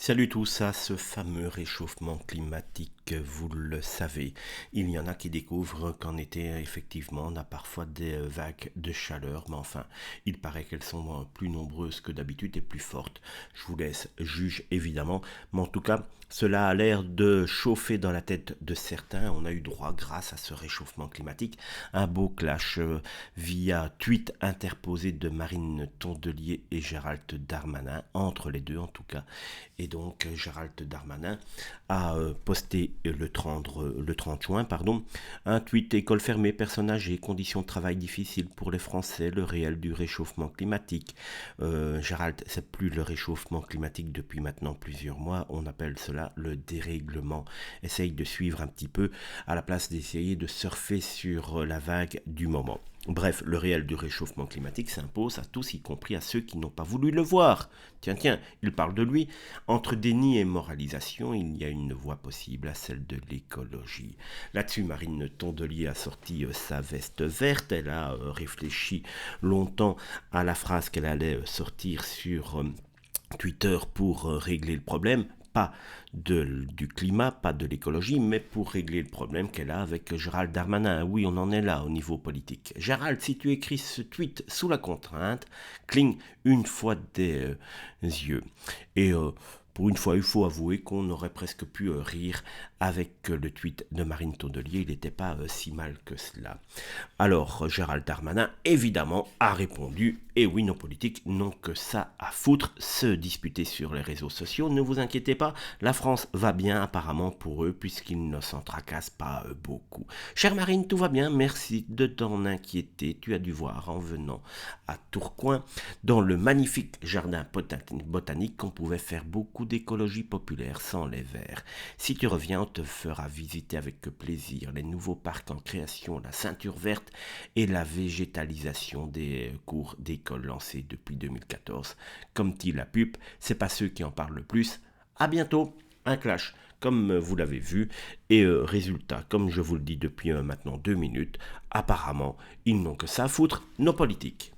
Salut tous à ce fameux réchauffement climatique, vous le savez. Il y en a qui découvrent qu'en été, effectivement, on a parfois des vagues de chaleur, mais enfin, il paraît qu'elles sont plus nombreuses que d'habitude et plus fortes. Je vous laisse juge évidemment, mais en tout cas, cela a l'air de chauffer dans la tête de certains. On a eu droit, grâce à ce réchauffement climatique, à un beau clash via tweet interposé de Marine Tondelier et Gérald Darmanin, entre les deux en tout cas. Et donc Gérald Darmanin a posté le 30 juin un tweet: école fermée, personnes âgées, conditions de travail difficiles pour les Français, le réel du réchauffement climatique. Gérald, c'est plus le réchauffement climatique depuis maintenant plusieurs mois, on appelle cela le dérèglement. Essaye de suivre un petit peu à la place d'essayer de surfer sur la vague du moment. Bref, le réel du réchauffement climatique s'impose à tous, y compris à ceux qui n'ont pas voulu le voir. Tiens, il parle de lui. Entre déni et moralisation, il y a une voie possible, à celle de l'écologie. Là-dessus, Marine Tondelier a sorti sa veste verte. Elle a réfléchi longtemps à la phrase qu'elle allait sortir sur Twitter pour régler le problème, pas du climat, pas de l'écologie, mais pour régler le problème qu'elle a avec Gérald Darmanin. Oui, on en est là au niveau politique. Gérald, si tu écris ce tweet sous la contrainte, cligne une fois des yeux. Et pour une fois, il faut avouer qu'on aurait presque pu rire avec le tweet de Marine Tondelier. Il n'était pas si mal que cela. Alors, Gérald Darmanin, évidemment, a répondu: et oui, nos politiques n'ont que ça à foutre, se disputer sur les réseaux sociaux. Ne vous inquiétez pas, la France va bien apparemment pour eux, puisqu'ils ne s'en tracassent pas beaucoup. Chère Marine, tout va bien, merci de t'en inquiéter. Tu as dû voir en venant à Tourcoing, dans le magnifique jardin botanique, qu'on pouvait faire beaucoup d'écologie populaire sans les verts. Si tu reviens, on te fera visiter avec plaisir les nouveaux parcs en création, la ceinture verte et la végétalisation des cours d'école lancés depuis 2014. Comme dit la pub, c'est pas ceux qui en parlent le plus. À bientôt, un clash, comme vous l'avez vu, et résultat, comme je vous le dis depuis maintenant 2 minutes, apparemment, ils n'ont que ça à foutre, nos politiques.